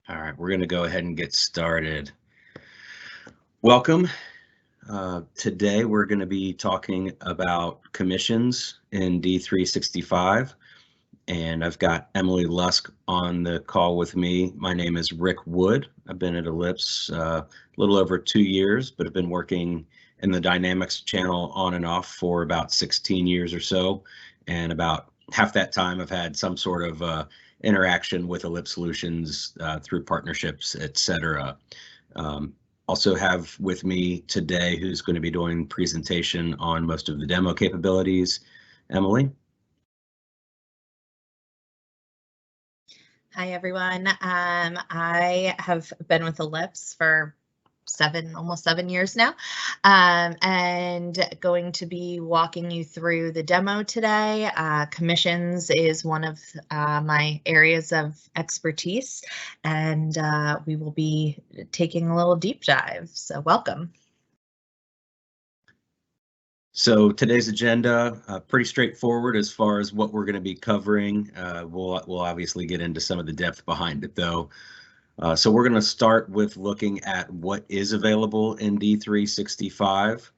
All right, we're going to go ahead and get started. Welcome. Today we're going to be talking about commissions in D365, and I've got Emily Lusk on the call with me. My name is Rick Wood. I've been at Ellipse a little over 2 years, but I've been working in the Dynamics channel on and off for about 16 years or so, and about half that time I've had some sort of interaction with Ellipse Solutions through partnerships, etc. Also have with me today who's going to be doing presentation on most of the demo capabilities, Emily. Hi, everyone. I have been with Ellipse for almost 7 years now, and going to be walking you through the demo today. Commissions is one of my areas of expertise, and we will be taking a little deep dive. So welcome. So today's agenda, pretty straightforward as far as what we're going to be covering. We'll obviously get into some of the depth behind it though. So we're going to start with looking at what is available in D365.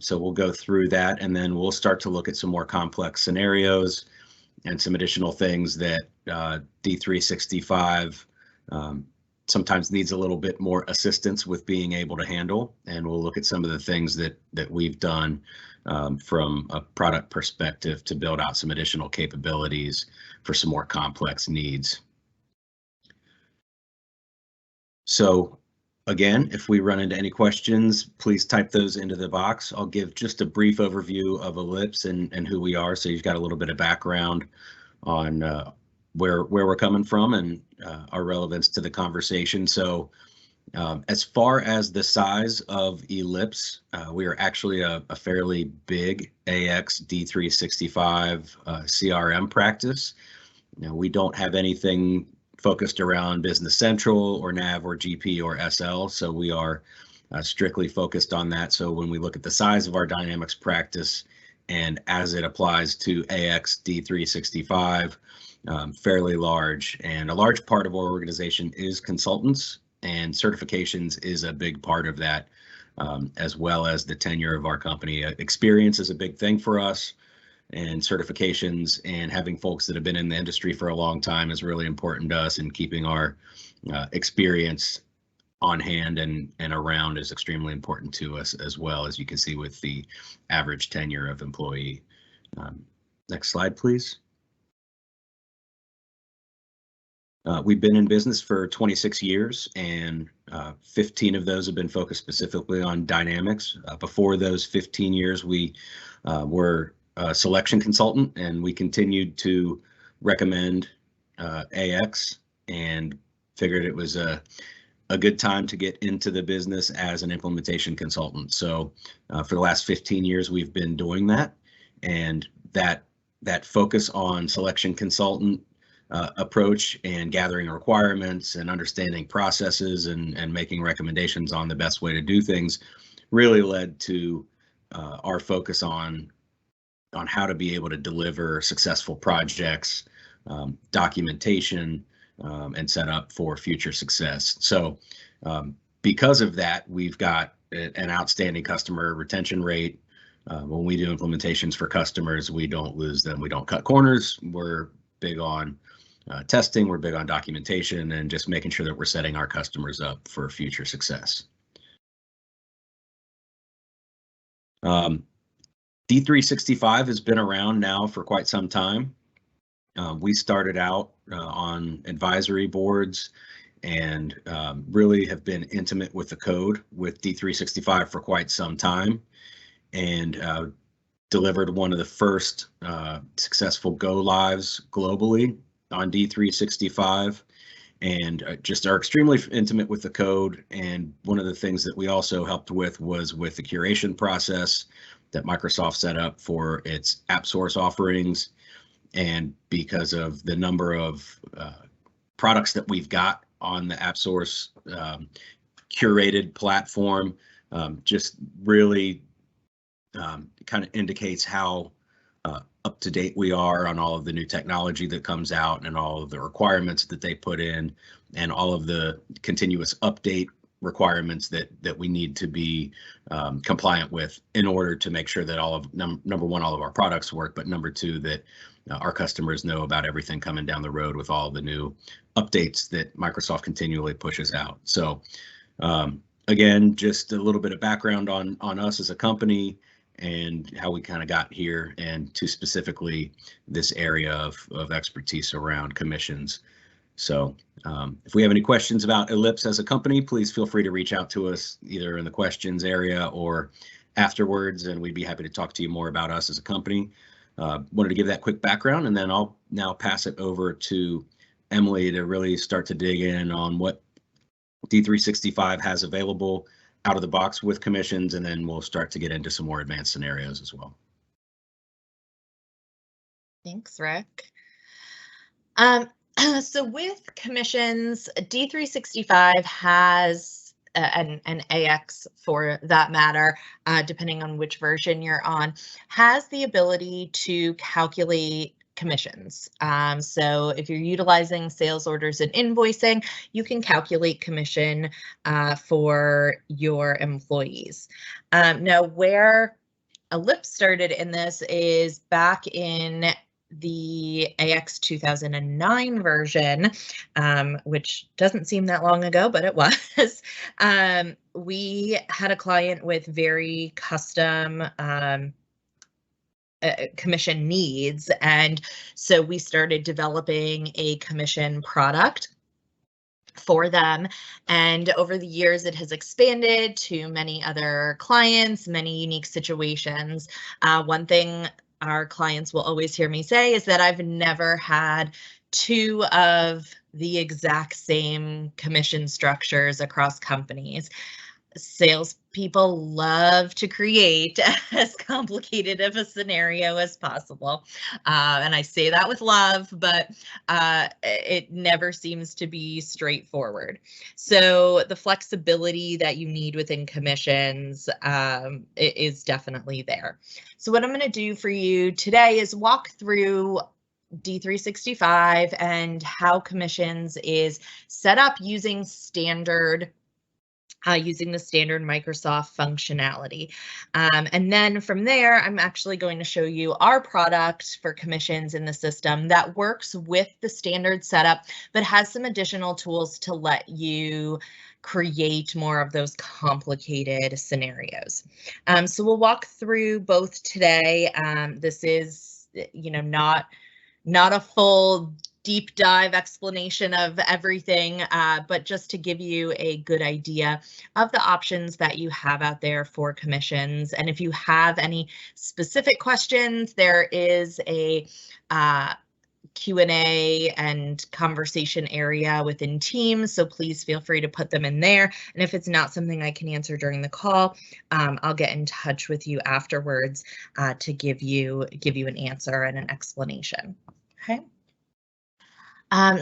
So we'll go through that, and then we'll start to look at some more complex scenarios and some additional things that D365 sometimes needs a little bit more assistance with being able to handle. And we'll look at some of the things that we've done from a product perspective to build out some additional capabilities for some more complex needs. So again, if we run into any questions, please type those into the box. I'll give just a brief overview of Ellipse and who we are, so you've got a little bit of background on where we're coming from and our relevance to the conversation. So as far as the size of Ellipse, we are actually a fairly big AX D365 CRM practice. We don't have anything focused around Business Central or NAV or GP or SL, so we are strictly focused on that. So when we look at the size of our Dynamics practice and as it applies to AX D365, fairly large, and a large part of our organization is consultants, and certifications is a big part of that, as well as the tenure of our company. Experience is a big thing for us, and certifications and having folks that have been in the industry for a long time is really important to us, and keeping our experience on hand and around is extremely important to us, as well, as you can see with the average tenure of employee. Next slide, please. We've been in business for 26 years, and 15 of those have been focused specifically on Dynamics. Before those 15 years, we were a selection consultant, and we continued to recommend AX, and figured it was a good time to get into the business as an implementation consultant. So for the last 15 years, we've been doing that, and that focus on selection consultant approach and gathering requirements and understanding processes and making recommendations on the best way to do things really led to our focus on how to be able to deliver successful projects, documentation, and set up for future success. So because of that, we've got an outstanding customer retention rate. When we do implementations for customers, we don't lose them. We don't cut corners. We're big on testing, we're big on documentation, and just making sure that we're setting our customers up for future success. D365 has been around now for quite some time. We started out on advisory boards and really have been intimate with the code with D365 for quite some time, and delivered one of the first successful go lives globally on D365, and just are extremely intimate with the code. And one of the things that we also helped with was with the curation process that Microsoft set up for its AppSource offerings. And because of the number of products that we've got on the AppSource curated platform, just really kind of indicates how up to date we are on all of the new technology that comes out and all of the requirements that they put in and all of the continuous update requirements that we need to be compliant with in order to make sure that all of number one, all of our products work, but number two, that our customers know about everything coming down the road with all the new updates that Microsoft continually pushes out. So again, just a little bit of background on us as a company and how we kind of got here, and to specifically this area of expertise around commissions. So if we have any questions about Ellipse as a company, please feel free to reach out to us either in the questions area or afterwards, and we'd be happy to talk to you more about us as a company. Wanted to give that quick background, and then I'll now pass it over to Emily to really start to dig in on what D365 has available out of the box with commissions, and then we'll start to get into some more advanced scenarios as well. Thanks, Rick. So with commissions, D365 has, and AX for that matter, depending on which version you're on, has the ability to calculate commissions. So if you're utilizing sales orders and invoicing, you can calculate commission for your employees. Now, where Ellipse started in this is back in the AX 2009 version, which doesn't seem that long ago, but it was. We had a client with very custom commission needs, and so we started developing a commission product for them, and over the years it has expanded to many other clients, many unique situations. One thing our clients will always hear me say is that I've never had two of the exact same commission structures across companies. Salespeople love to create as complicated of a scenario as possible. And I say that with love, but it never seems to be straightforward. So the flexibility that you need within commissions is definitely there. So what I'm going to do for you today is walk through D365 and how commissions is set up using the standard Microsoft functionality. And then from there, I'm actually going to show you our product for commissions in the system that works with the standard setup, but has some additional tools to let you create more of those complicated scenarios. So we'll walk through both today. This is, not a full deep dive explanation of everything, but just to give you a good idea of the options that you have out there for commissions. And if you have any specific questions, there is a Q&A and conversation area within Teams, so please feel free to put them in there. And if it's not something I can answer during the call, I'll get in touch with you afterwards to give you an answer and an explanation. Okay.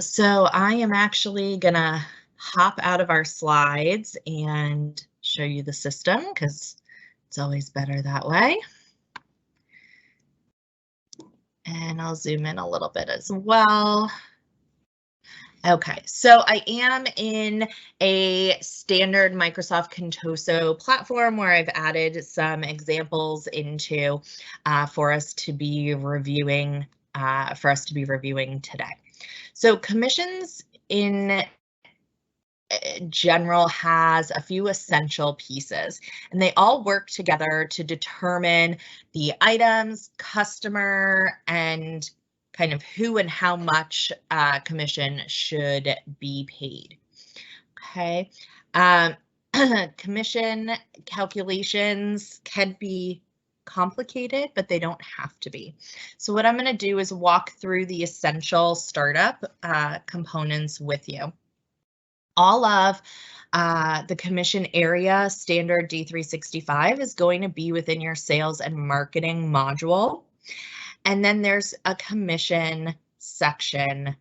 So I am actually gonna hop out of our slides and show you the system because it's always better that way. And I'll zoom in a little bit as well. Okay, so I am in a standard Microsoft Contoso platform where I've added some examples into for us to be reviewing today. So commissions in general has a few essential pieces, and they all work together to determine the items, customer, and kind of who and how much commission should be paid. Okay, commission calculations can be complicated, but they don't have to be. So what I'm going to do is walk through the essential startup components with you. All of the commission area standard D365 is going to be within your sales and marketing module. And then there's a commission section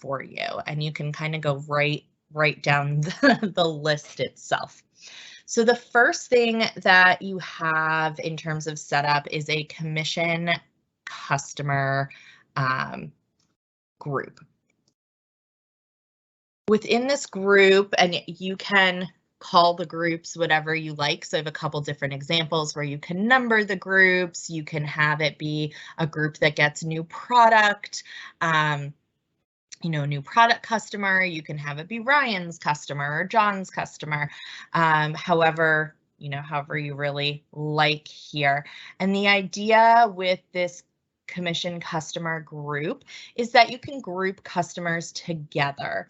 for you, and you can kind of go right down the list itself. So the first thing that you have in terms of setup is a commission customer group. Within this group, and you can call the groups whatever you like. So I have a couple different examples where you can number the groups. You can have it be a group that gets new product, new product customer. You can have it be Ryan's customer or John's customer, however you really like here. And the idea with this commission customer group is that you can group customers together.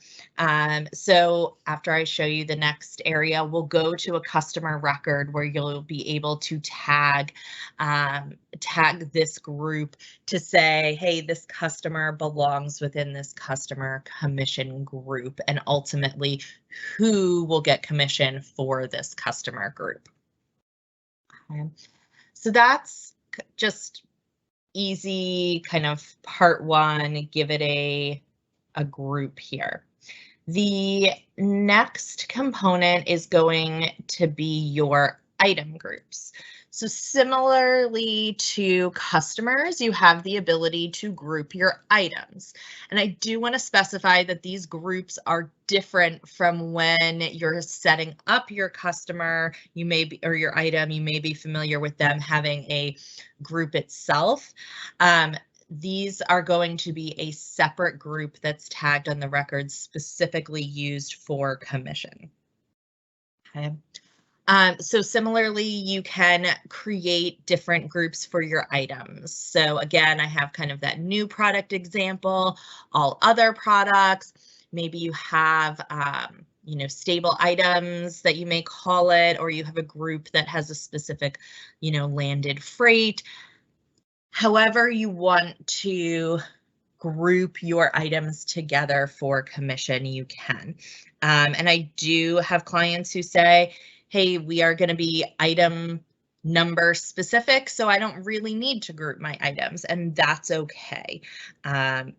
So after I show you the next area, we'll go to a customer record where you'll be able to tag this group to say, hey, this customer belongs within this customer commission group, and ultimately who will get commission for this customer group. Okay. So that's just easy kind of part one, give it a group here. The next component is going to be your item groups. So similarly to customers, you have the ability to group your items. And I do want to specify that these groups are different from when you're setting up your customer, or your item, you may be familiar with them having a group itself. These are going to be a separate group that's tagged on the record specifically used for commission. Okay. So similarly, you can create different groups for your items. So again, I have kind of that new product example, all other products. Maybe you have, stable items that you may call it, or you have a group that has a specific, landed freight. However you want to group your items together for commission, you can. And I do have clients who say, hey, we are going to be item number specific, so I don't really need to group my items, and that's okay.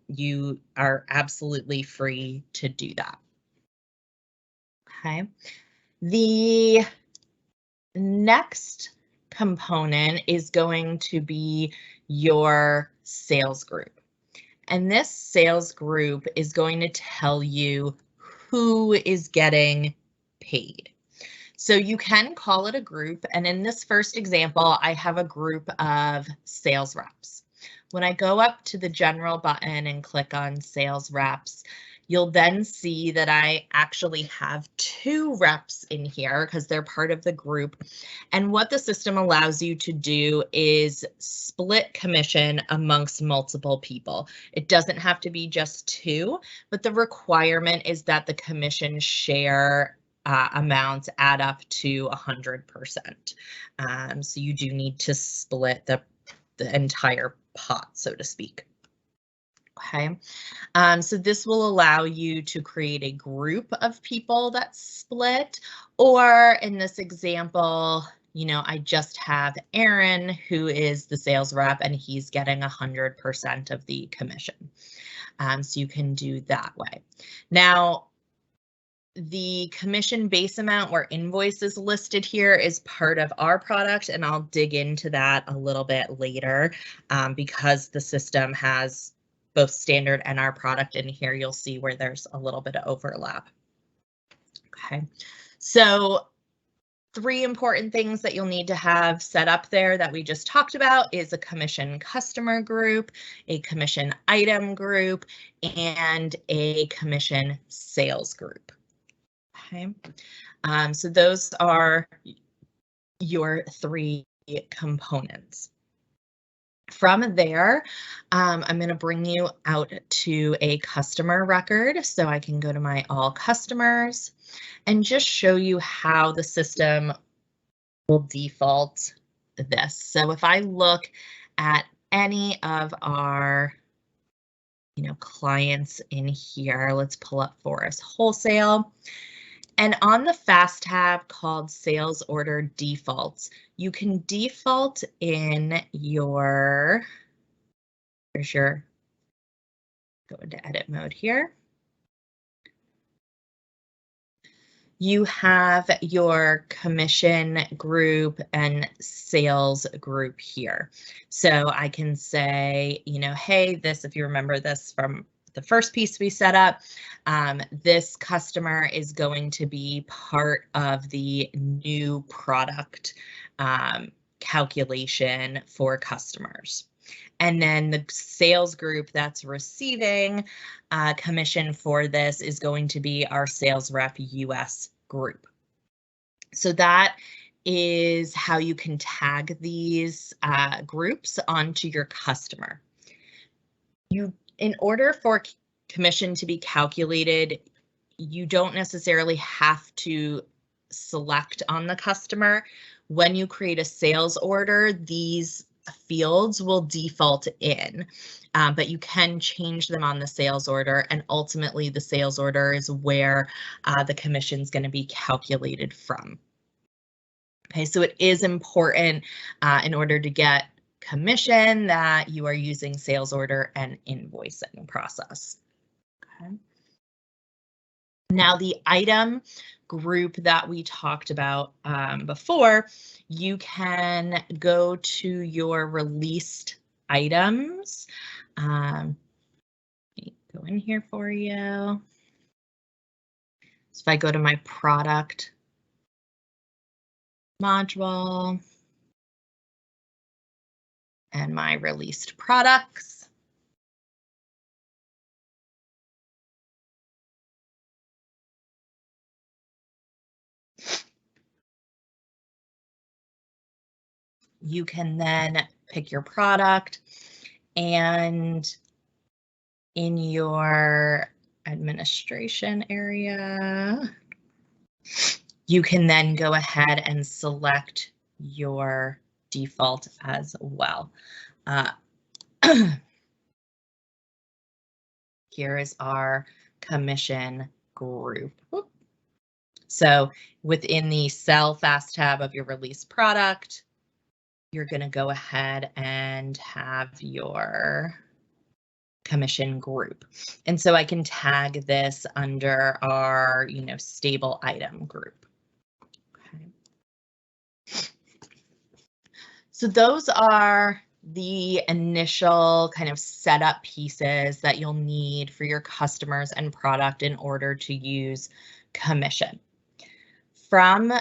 You are absolutely free to do that. Okay. The next component is going to be your sales group. And this sales group is going to tell you who is getting paid. So you can call it a group, and in this first example, I have a group of sales reps. When I go up to the general button and click on sales reps, you'll then see that I actually have 2 reps in here because they're part of the group. And what the system allows you to do is split commission amongst multiple people. It doesn't have to be just 2, but the requirement is that the commission share amounts add up to 100%. So you do need to split the entire pot, so to speak. Okay, so this will allow you to create a group of people that split, or in this example, I just have Aaron, who is the sales rep, and he's getting 100% of the commission. So you can do that way. Now, the commission base amount where invoice is listed here is part of our product, and I'll dig into that a little bit later because the system has both standard and our product in here. You'll see where there's a little bit of overlap. Okay, so 3 important things that you'll need to have set up there that we just talked about is a commission customer group, a commission item group, and a commission sales group. Okay, so those are your 3 components. From there, I'm going to bring you out to a customer record so I can go to my all customers and just show you how the system will default this. So if I look at any of our clients in here, let's pull up Forest Wholesale. And on the FAST tab called Sales Order Defaults, you can default in go into edit mode here. you have your commission group and sales group here. So I can say, you know, hey, this, if you remember this from the first piece we set up, this customer is going to be part of the new product calculation for customers. And then the sales group that's receiving commission for this is going to be our sales rep US group. So that is how you can tag these groups onto your customer. In order for commission to be calculated, you don't necessarily have to select on the customer. When you create a sales order, these fields will default in, but you can change them on the sales order, and ultimately the sales order is where the commission is going to be calculated from. Okay, so it is important in order to get commission that you are using sales order and invoicing process. Okay. Now the item group that we talked about before, you can go to your released items. Let me go in here for you. So if I go to my product module and my released products, you can then pick your product, and in your administration area, you can then go ahead and select your default as well. Here is our commission group. So within the Sell Fast tab of your release product, you're going to go ahead and have your commission group. And so I can tag this under our, you know, stable item group. Okay. So those are the initial kind of setup pieces that you'll need for your customers and product in order to use commission. From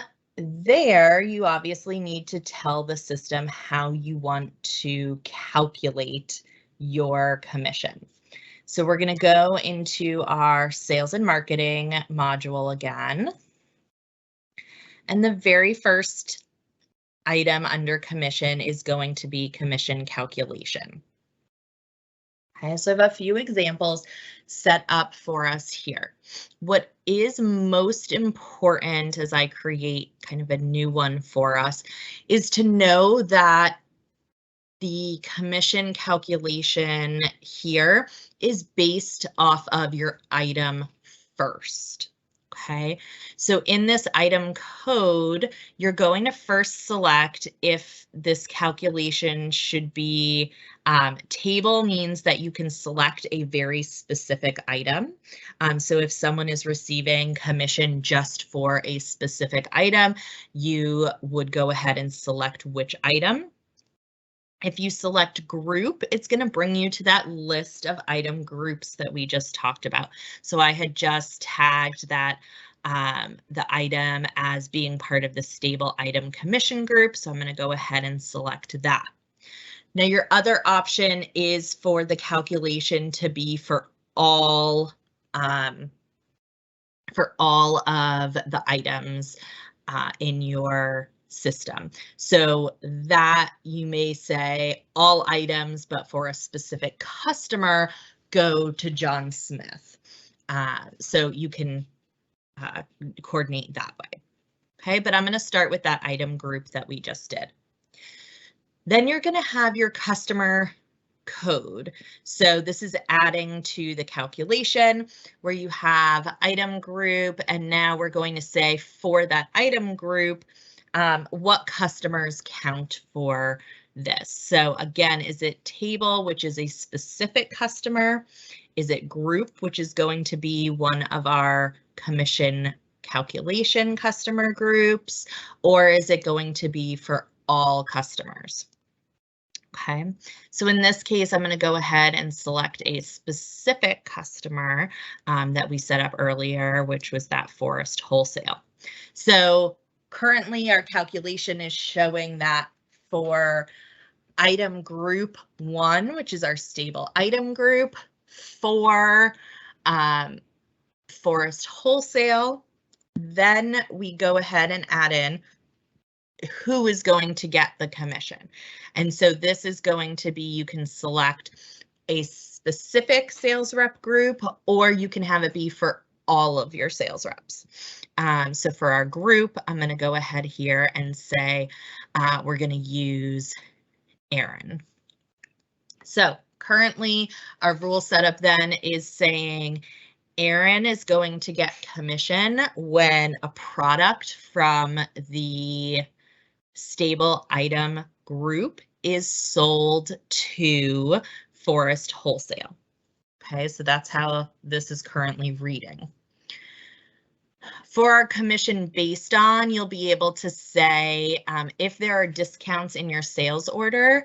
there, you obviously need to tell the system how you want to calculate your commission. So we're going to go into our sales and marketing module again. And the very first item under commission is going to be commission calculation. Okay, so I have a few examples set up for us here. What is most important as I create kind of a new one for us is to know that the commission calculation here is based off of your item first. Okay, so in this item code, you're going to first select if this calculation should be table means that you can select a very specific item. So if someone is receiving commission just for a specific item, you would go ahead and select which item. If you select group, it's going to bring you to that list of item groups that we just talked about. So I had just tagged that the item as being part of the stable item commission group. So I'm going to go ahead and select that. Now your other option is for the calculation to be for all of the items in your system. So that you may say all items, but for a specific customer, go to John Smith. So you can coordinate that way. Okay, but I'm going to start with that item group that we just did. Then you're going to have your customer code. So this is adding to the calculation where you have item group, and now we're going to say for that item group, what customers count for this. So again, is it table, which is a specific customer? Is it group, which is going to be one of our commission calculation customer groups, or is it going to be for all customers? Okay, so in this case, I'm going to go ahead and select a specific customer that we set up earlier, which was that Forest Wholesale. So currently our calculation is showing that for item group 1, which is our stable item group, for Forest Wholesale, then we go ahead and add in who is going to get the commission. And so this is going to be, you can select a specific sales rep group, or you can have it be for all of your sales reps. So for our group, I'm going to go ahead here and say we're going to use Aaron. So currently our rule setup then is saying Aaron is going to get commission when a product from the stable item group is sold to Forest Wholesale. Okay, so that's how this is currently reading. For our commission based on, you'll be able to say if there are discounts in your sales order,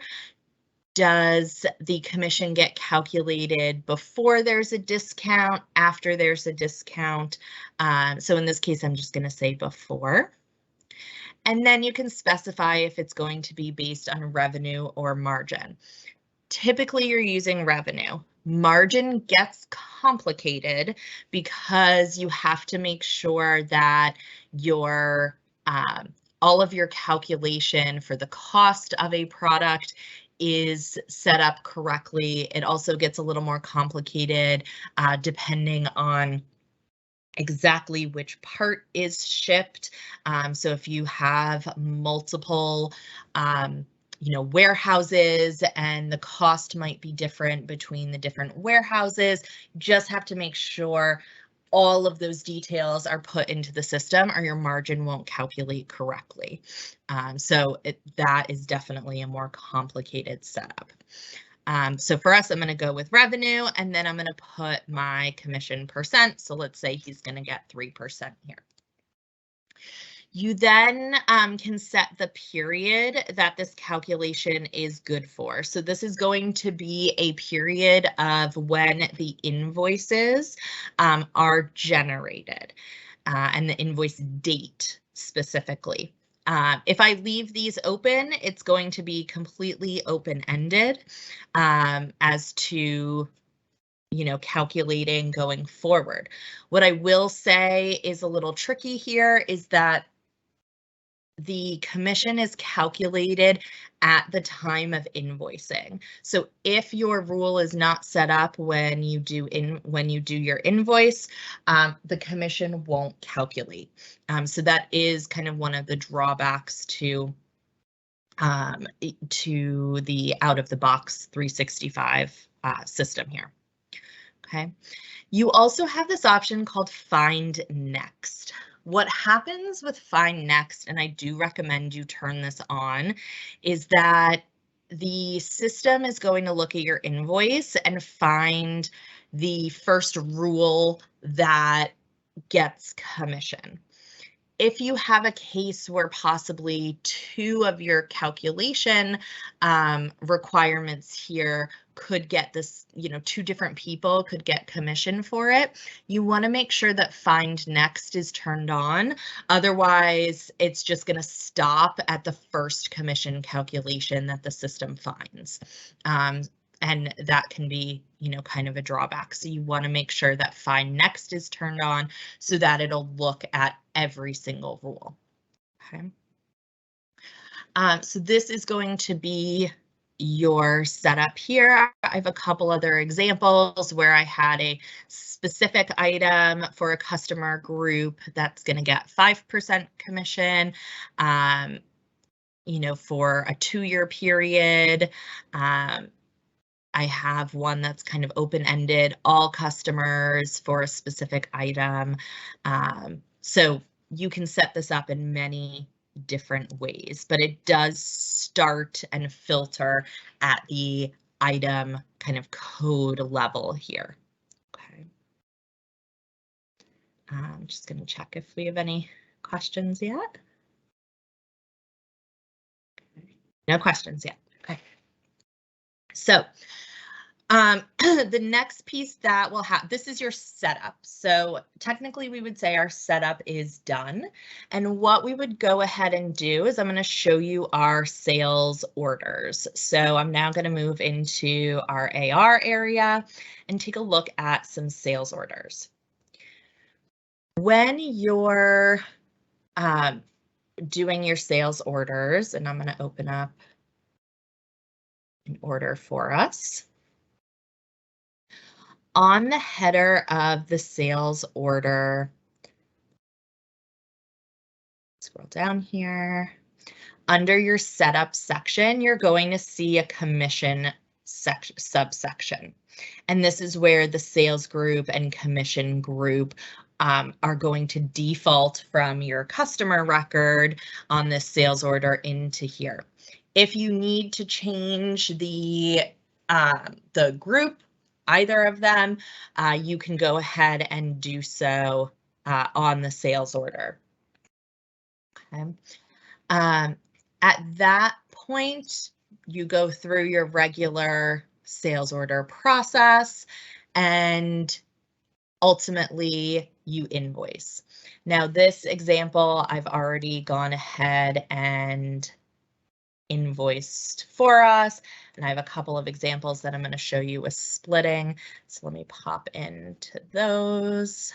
does the commission get calculated before there's a discount, after there's a discount? So in this case, I'm just going to say before. And then you can specify if it's going to be based on revenue or margin. Typically, you're using revenue. Margin gets complicated because you have to make sure that your all of your calculation for the cost of a product is set up correctly. It also gets a little more complicated depending on exactly which part is shipped. So if you have multiple warehouses and the cost might be different between the different warehouses, just have to make sure all of those details are put into the system or your margin won't calculate correctly. So that is definitely a more complicated setup. So for us, I'm going to go with revenue, and then I'm going to put my commission percent. So let's say he's going to get 3% here. You then can set the period that this calculation is good for. So this is going to be a period of when the invoices are generated and the invoice date specifically. If I leave these open, it's going to be completely open-ended as to calculating going forward. What I will say is a little tricky here is that the commission is calculated at the time of invoicing. So if your rule is not set up when you do your invoice, the commission won't calculate. So that is kind of one of the drawbacks to the out-of-the-box 365 system here. Okay. You also have this option called Find Next. What happens with Find Next, and I do recommend you turn this on, is that the system is going to look at your invoice and find the first rule that gets commission. If you have a case where possibly two of your calculation requirements here could get this, two different people could get commission for it, you want to make sure that Find Next is turned on. Otherwise, it's just going to stop at the first commission calculation that the system finds. And that can be, kind of a drawback. So you want to make sure that Find Next is turned on so that it'll look at every single rule. Okay. So this is going to be your setup here. I have a couple other examples where I had a specific item for a customer group that's going to get 5% commission, for a 2-year period. I have one that's kind of open-ended, all customers for a specific item. So you can set this up in many different ways, but it does start and filter at the item kind of code level here. Okay. I'm just going to check if we have any questions yet. No questions yet. Okay. So the next piece that we'll have, this is your setup. So technically we would say our setup is done. And what we would go ahead and do is I'm going to show you our sales orders. So I'm now going to move into our AR area and take a look at some sales orders. When you're doing your sales orders, and I'm going to open up an order for us. On the header of the sales order, scroll down here, under your setup section, you're going to see a commission subsection. And this is where the sales group and commission group are going to default from your customer record on this sales order into here. If you need to change the group, either of them, you can go ahead and do so on the sales order. Okay. At that point, you go through your regular sales order process and ultimately you invoice. Now, this example, I've already gone ahead and invoiced for us, and I have a couple of examples that I'm going to show you with splitting. So let me pop into those.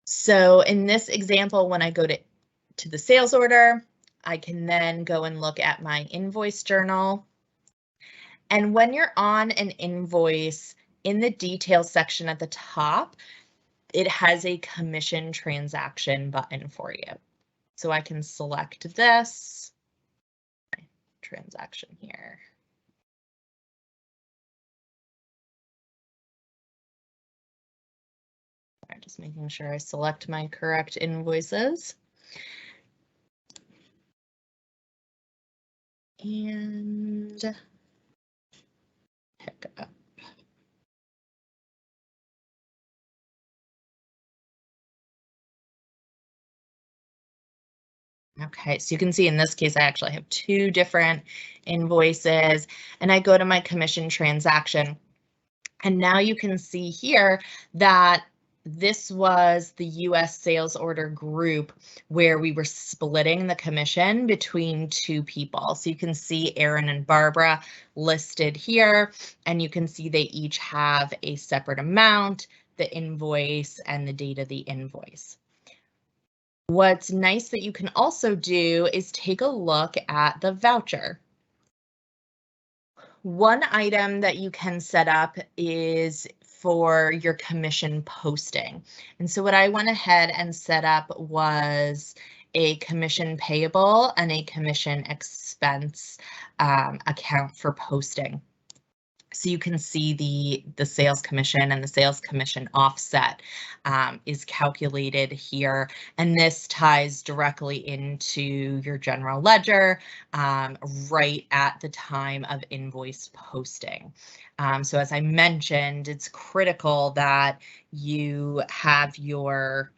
So in this example, when I go to the sales order, I can then go and look at my invoice journal. And when you're on an invoice, in the details section at the top, it has a commission transaction button for you. So I can select this transaction here. I'm just making sure I select my correct invoices. And pick up. Okay, so you can see in this case, I actually have two different invoices, and I go to my commission transaction. And now you can see here that this was the US sales order group where we were splitting the commission between two people. So you can see Aaron and Barbara listed here, and you can see they each have a separate amount, the invoice, and the date of the invoice. What's nice that you can also do is take a look at the voucher. One item that you can set up is for your commission posting. And so what I went ahead and set up was a commission payable and a commission expense account for posting. So you can see the sales commission and the sales commission offset is calculated here, and this ties directly into your general ledger right at the time of invoice posting. So as I mentioned, it's critical that you have your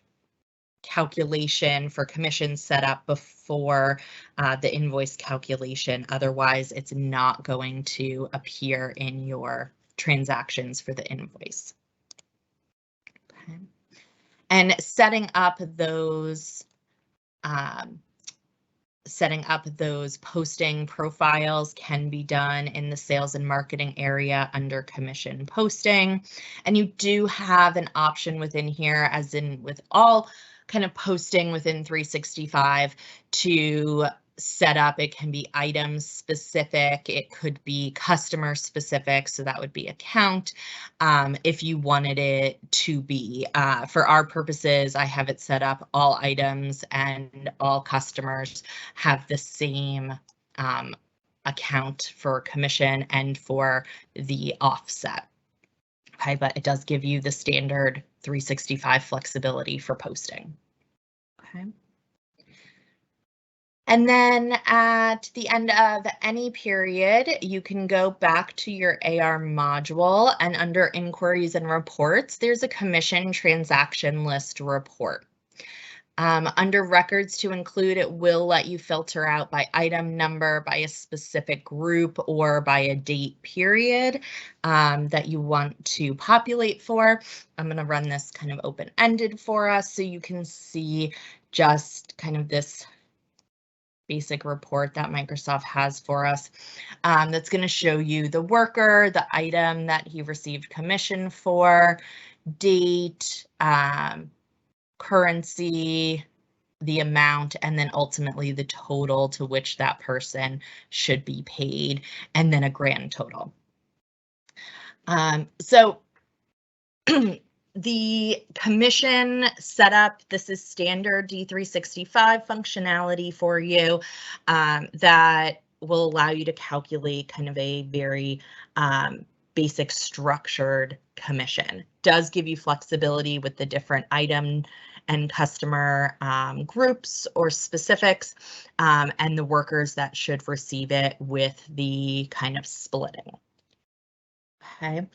calculation for commission set up before the invoice calculation. Otherwise, it's not going to appear in your transactions for the invoice. Okay. And setting up those posting profiles can be done in the sales and marketing area under commission posting. And you do have an option within here, as in with all kind of posting within 365, to set up. It can be item specific, it could be customer specific, so that would be account, if you wanted it to be. For our purposes, I have it set up all items and all customers have the same account for commission and for the offset. Okay, but it does give you the standard 365 flexibility for posting. Okay. And then at the end of any period, you can go back to your AR module, and under inquiries and reports, there's a commission transaction list report. Under records to include, it will let you filter out by item number, by a specific group, or by a date period that you want to populate for. I'm going to run this kind of open-ended for us so you can see just kind of this basic report that Microsoft has for us that's going to show you the worker, the item that he received commission for, date, currency, the amount, and then ultimately the total to which that person should be paid, and then a grand total. So the commission setup, this is standard D365 functionality for you that will allow you to calculate kind of a very basic structured commission. Does give you flexibility with the different item and customer groups or specifics and the workers that should receive it with the kind of splitting. Okay.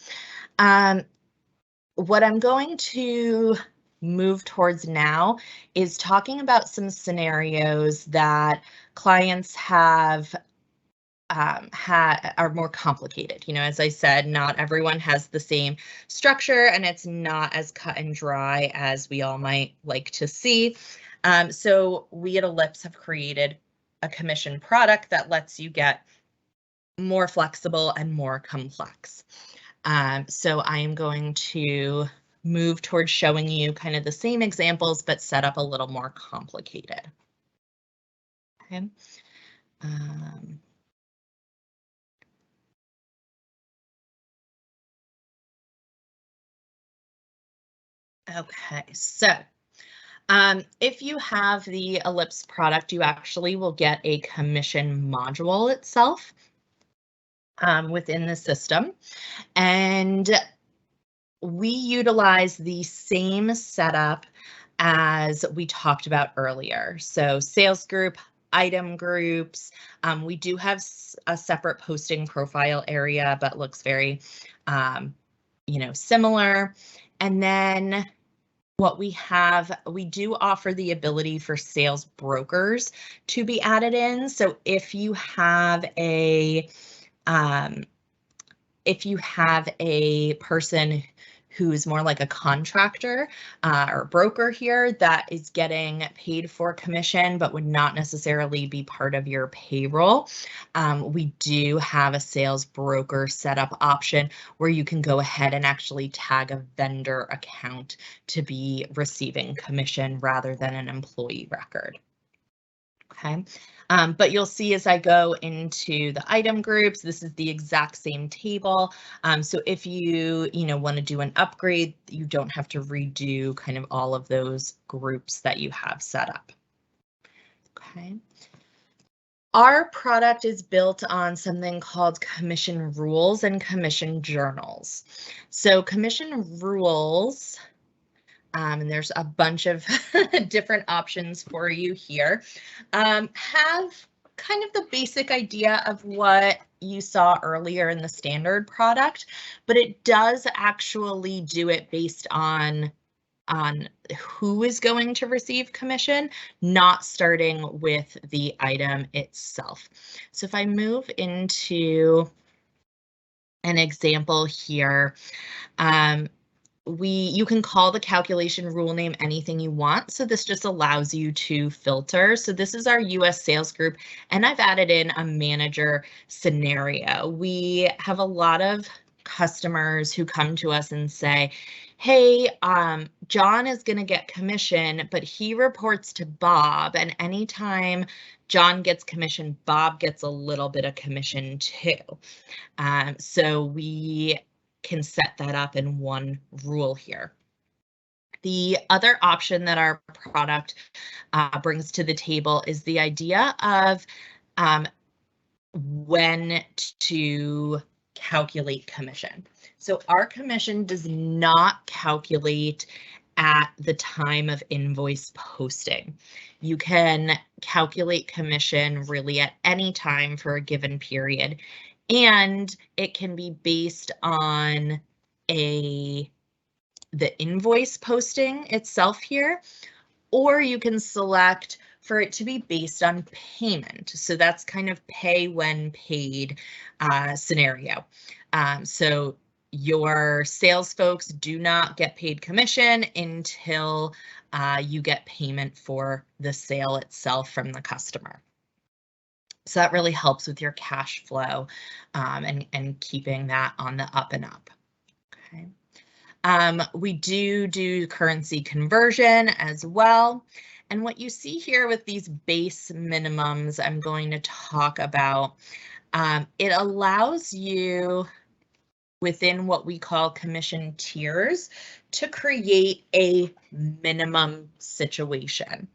What I'm going to move towards now is talking about some scenarios that clients have are more complicated. You know, as I said, not everyone has the same structure, and it's not as cut and dry as we all might like to see. So we at Ellipse have created a commission product that lets you get more flexible and more complex. So I am going to move towards showing you kind of the same examples, but set up a little more complicated. Okay. Okay, so if you have the Ellipse product, you actually will get a commission module itself within the system, and we utilize the same setup as we talked about earlier. So sales group, item groups, we do have a separate posting profile area, but looks very, you know, similar. And then what we have, we do offer the ability for sales brokers to be added in. So if you have a person who's more like a contractor or broker here that is getting paid for commission but would not necessarily be part of your payroll, we do have a sales broker setup option where you can go ahead and actually tag a vendor account to be receiving commission rather than an employee record. Okay, but you'll see as I go into the item groups, this is the exact same table. So if you want to do an upgrade, you don't have to redo kind of all of those groups that you have set up. Okay. Our product is built on something called commission rules and commission journals. So commission rules, and there's a bunch of different options for you here, have kind of the basic idea of what you saw earlier in the standard product, but it does actually do it based on who is going to receive commission, not starting with the item itself. So if I move into an example here, you can call the calculation rule name anything you want. So this just allows you to filter. So this is our US sales group, and I've added in a manager scenario. We have a lot of customers who come to us and say, hey, John is going to get commission, but he reports to Bob, and anytime John gets commission, Bob gets a little bit of commission too. So we can set that up in one rule here. The other option that our product brings to the table is the idea of when to calculate commission. So our commission does not calculate at the time of invoice posting. You can calculate commission really at any time for a given period, and it can be based on the invoice posting itself here, or you can select for it to be based on payment. So that's kind of pay when paid scenario. So your sales folks do not get paid commission until you get payment for the sale itself from the customer. So that really helps with your cash flow and keeping that on the up and up. Okay. We do currency conversion as well. And what you see here with these base minimums, I'm going to talk about, it allows you within what we call commission tiers to create a minimum situation.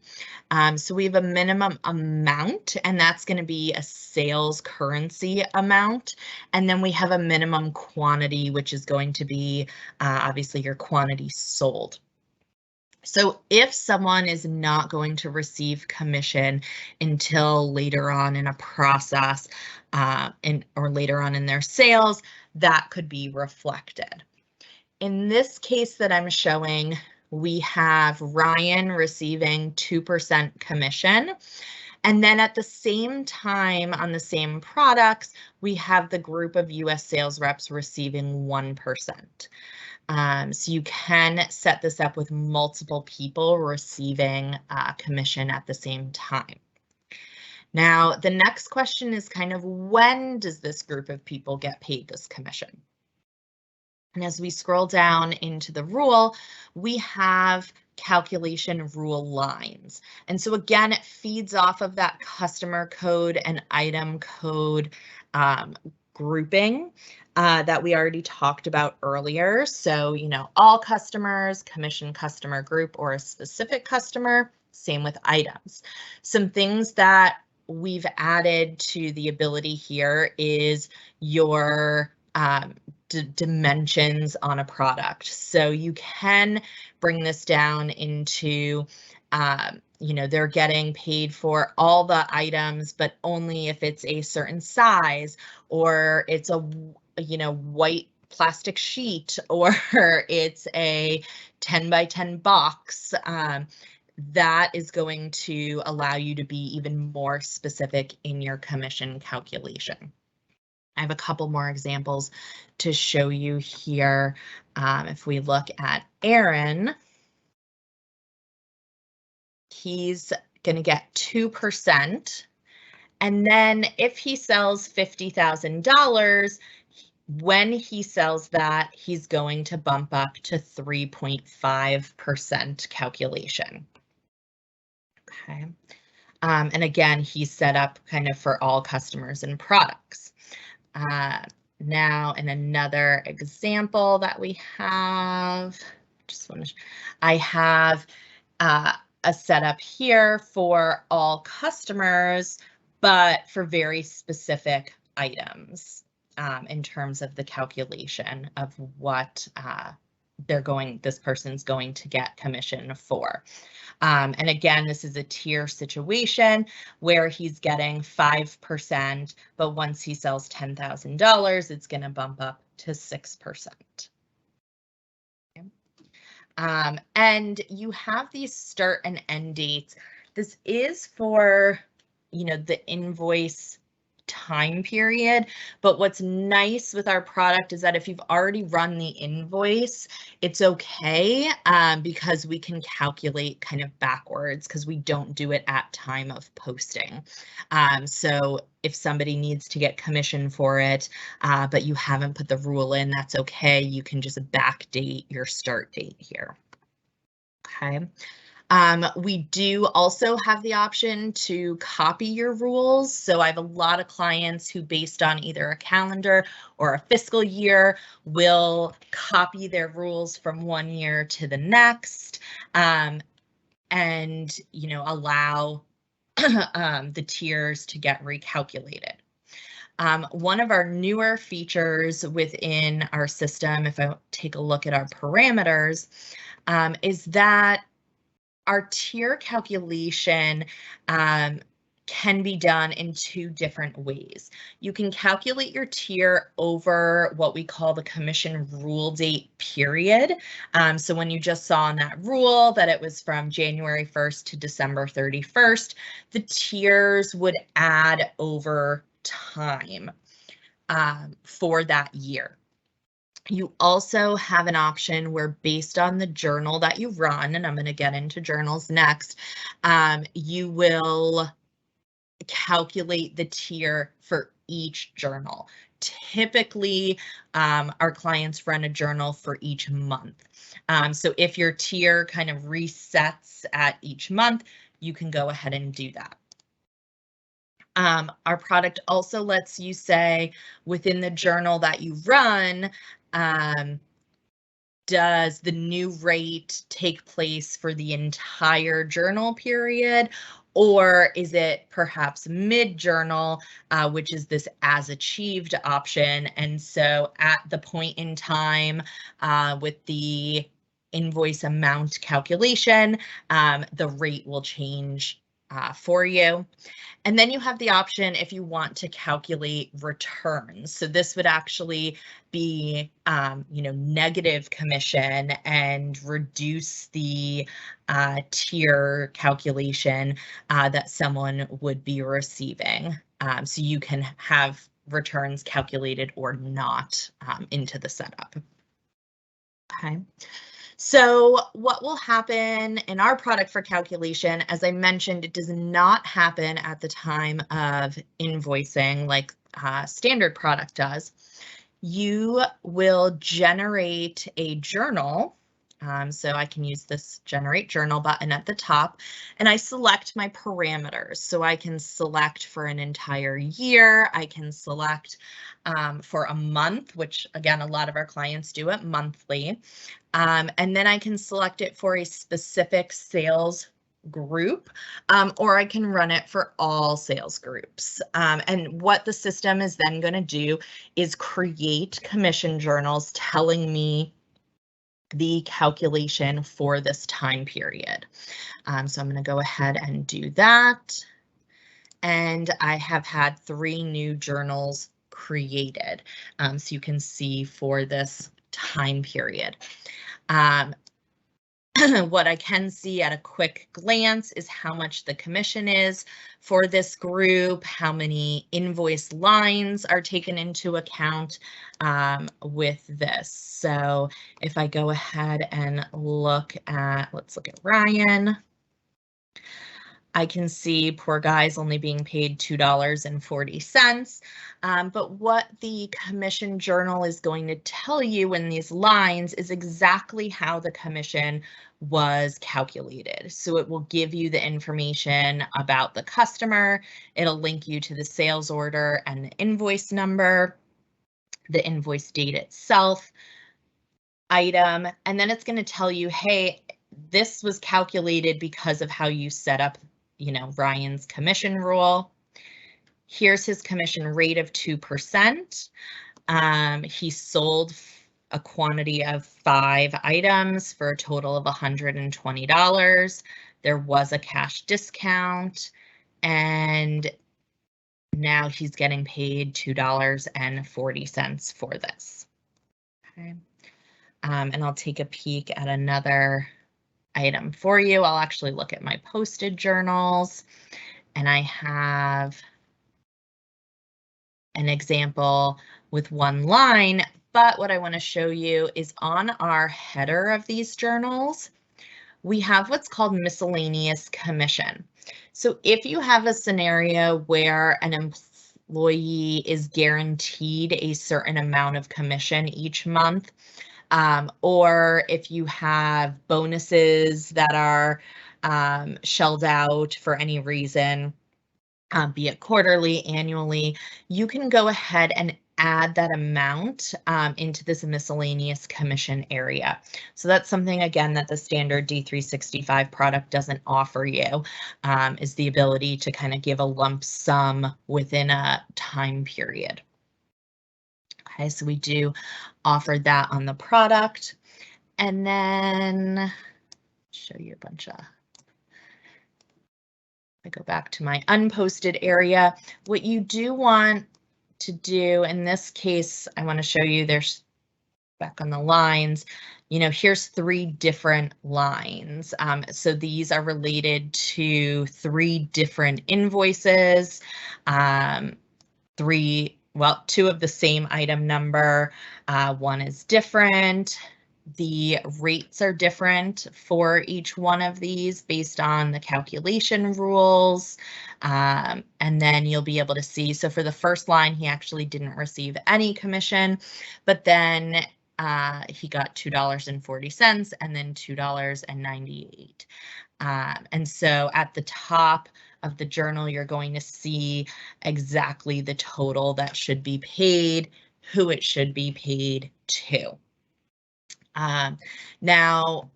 So we have a minimum amount, and that's going to be a sales currency amount. And then we have a minimum quantity, which is going to be obviously your quantity sold. So if someone is not going to receive commission until later on in a process or later on in their sales, that could be reflected. In this case that I'm showing, we have Ryan receiving 2% commission. And then at the same time on the same products, we have the group of US sales reps receiving 1%. So you can set this up with multiple people receiving commission at the same time. Now, the next question is kind of when does this group of people get paid this commission? And as we scroll down into the rule, we have calculation rule lines. And so again, it feeds off of that customer code and item code grouping that we already talked about earlier. So, you know, all customers, commission customer group, or a specific customer, same with items. Some things that we've added to the ability here is your dimensions on a product. So you can bring this down into, you know, they're getting paid for all the items, but only if it's a certain size, or it's a, you know, white plastic sheet, or it's a 10 by 10 box. That is going to allow you to be even more specific in your commission calculation. I have a couple more examples to show you here. If we look at Aaron, he's going to get 2%. And then if he sells $50,000, when he sells that, he's going to bump up to 3.5% calculation. Okay. And again, he's set up kind of for all customers and products. Now, in another example that we have, I have a setup here for all customers, but for very specific items in terms of the calculation of what this person's going to get commission for. And again, this is a tier situation where he's getting 5%, but once he sells $10,000, it's going to bump up to 6%. Okay. And you have these start and end dates. This is for, you know, the invoice time period, but what's nice with our product is that if you've already run the invoice, it's okay because we can calculate kind of backwards because we don't do it at time of posting. So if somebody needs to get commission for it, but you haven't put the rule in, that's okay. You can just backdate your start date here. Okay. We do also have the option to copy your rules. So I have a lot of clients who, based on either a calendar or a fiscal year, will copy their rules from one year to the next, and, you know, allow the tiers to get recalculated. One of our newer features within our system, if I take a look at our parameters, is that our tier calculation can be done in two different ways. You can calculate your tier over what we call the commission rule date period. So when you just saw in that rule that it was from January 1st to December 31st, the tiers would add over time for that year. You also have an option where, based on the journal that you run, and I'm going to get into journals next, you will calculate the tier for each journal. Typically, our clients run a journal for each month. So if your tier kind of resets at each month, you can go ahead and do that. Our product also lets you say within the journal that you run, does the new rate take place for the entire journal period, or is it perhaps mid-journal, which is this as achieved option? And so at the point in time with the invoice amount calculation, the rate will change for you. And then you have the option if you want to calculate returns. So this would actually be, negative commission and reduce the tier calculation that someone would be receiving. So you can have returns calculated or not into the setup. Okay. So what will happen in our product for calculation, as I mentioned, it does not happen at the time of invoicing like standard product does. You will generate a journal. So I can use this generate journal button at the top, and I select my parameters. So I can select for an entire year. I can select for a month, which again, a lot of our clients do it monthly. And then I can select it for a specific sales group, or I can run it for all sales groups. And what the system is then going to do is create commission journals telling me the calculation for this time period. So I'm going to go ahead and do that. And I have had 3 new journals created. So you can see for this time period. What I can see at a quick glance is how much the commission is for this group, how many invoice lines are taken into account with this. So if I go ahead and look at, let's look at Ryan. I can see poor guy's only being paid $2.40. But what the commission journal is going to tell you in these lines is exactly how the commission was calculated. So it will give you the information about the customer. It'll link you to the sales order and the invoice number, the invoice date itself, item, and then it's going to tell you, hey, this was calculated because of how you set up Ryan's commission rule. Here's his commission rate of 2%. He sold a quantity of 5 items for a total of $120. There was a cash discount, and now he's getting paid $2.40 for this. Okay. And I'll take a peek at another item for you. I'll actually look at my posted journals, and I have an example with 1 line, but what I want to show you is on our header of these journals, we have what's called miscellaneous commission. So if you have a scenario where an employee is guaranteed a certain amount of commission each month, or if you have bonuses that are shelled out for any reason, be it quarterly, annually, you can go ahead and add that amount into this miscellaneous commission area. So that's something, again, that the standard D365 product doesn't offer you, is the ability to kind of give a lump sum within a time period. Okay, so we do offer that on the product. And then show you a bunch of, I go back to my unposted area. What you do want to do in this case, I want to show you there's back on the lines, you know, here's 3 different lines. So these are related to 3 different invoices, 2 of the same item number, 1 is different. The rates are different for each one of these based on the calculation rules. And then you'll be able to see, so for the first line, he actually didn't receive any commission, but then he got $2.40 and then $2.98. And so at the top of the journal, you're going to see exactly the total that should be paid, who it should be paid to. Now,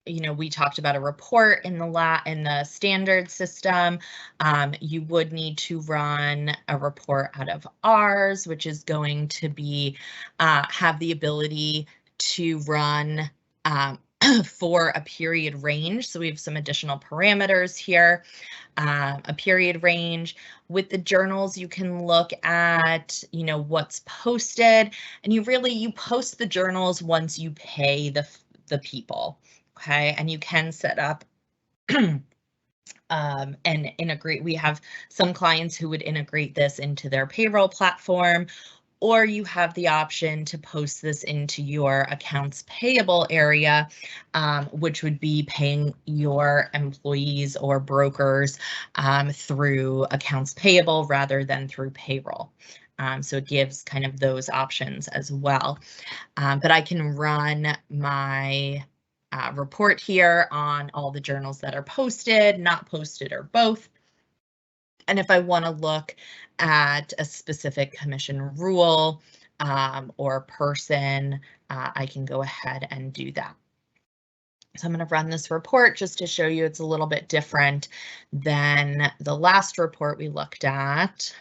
you know, we talked about a report in the standard system. You would need to run a report out of ours, which is going to be have the ability to run for a period range. So we have some additional parameters here. A period range. With the journals, you can look at, you know, what's posted, and you post the journals once you pay the people. Okay, and you can set up and integrate. We have some clients who would integrate this into their payroll platform, or you have the option to post this into your accounts payable area, which would be paying your employees or brokers through accounts payable rather than through payroll. So it gives kind of those options as well. But I can run my report here on all the journals that are posted, not posted, or both. And if I want to look at a specific commission rule or person, I can go ahead and do that. So I'm going to run this report just to show you it's a little bit different than the last report we looked at.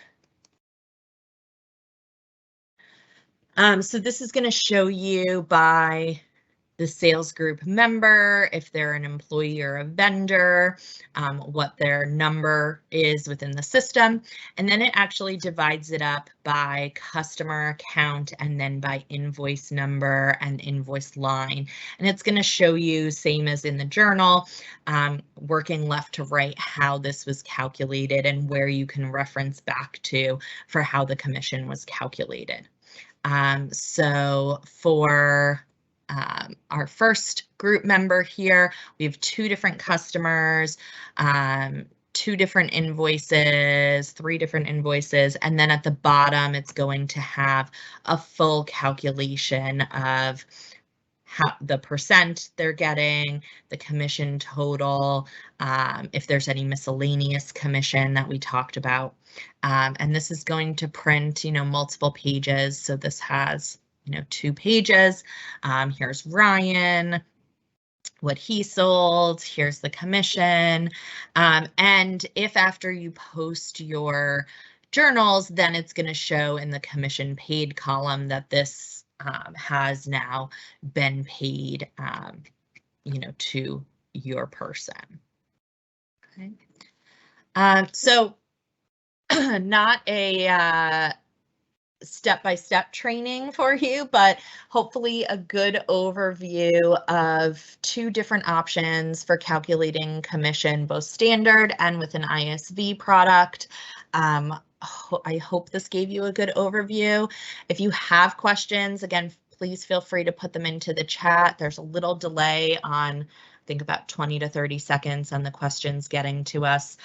So this is going to show you by the sales group member, if they're an employee or a vendor, what their number is within the system. And then it actually divides it up by customer account and then by invoice number and invoice line. And it's going to show you, same as in the journal, working left to right, how this was calculated and where you can reference back to for how the commission was calculated. So for our first group member here, we have 2 different customers, 2 different invoices, 3 different invoices, and then at the bottom, it's going to have a full calculation of how the percent they're getting, the commission total, if there's any miscellaneous commission that we talked about. And this is going to print, you know, multiple pages. So this has, you know, 2 pages. Here's Ryan, what he sold, here's the commission. And if after you post your journals, then it's going to show in the commission paid column that this has now been paid, you know, to your person. Okay. So not a step-by-step training for you, but hopefully a good overview of 2 different options for calculating commission, both standard and with an ISV product. I hope this gave you a good overview. If you have questions, again, please feel free to put them into the chat. There's a little delay on, I think, about 20 to 30 seconds on the questions getting to us.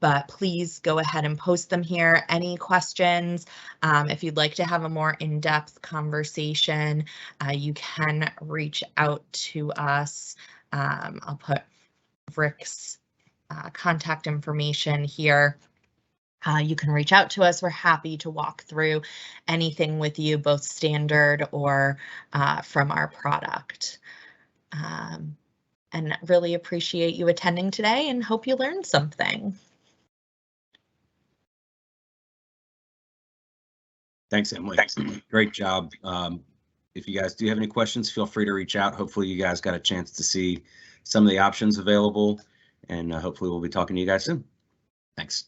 But please go ahead and post them here. Any questions? If you'd like to have a more in-depth conversation, you can reach out to us. I'll put Rick's contact information here. You can reach out to us. We're happy to walk through anything with you, both standard or from our product. And really appreciate you attending today and hope you learned something. Thanks, Emily. Great job if you guys do have any questions, feel free to reach out. Hopefully you guys got a chance to see some of the options available, and hopefully we'll be talking to you guys soon. Thanks.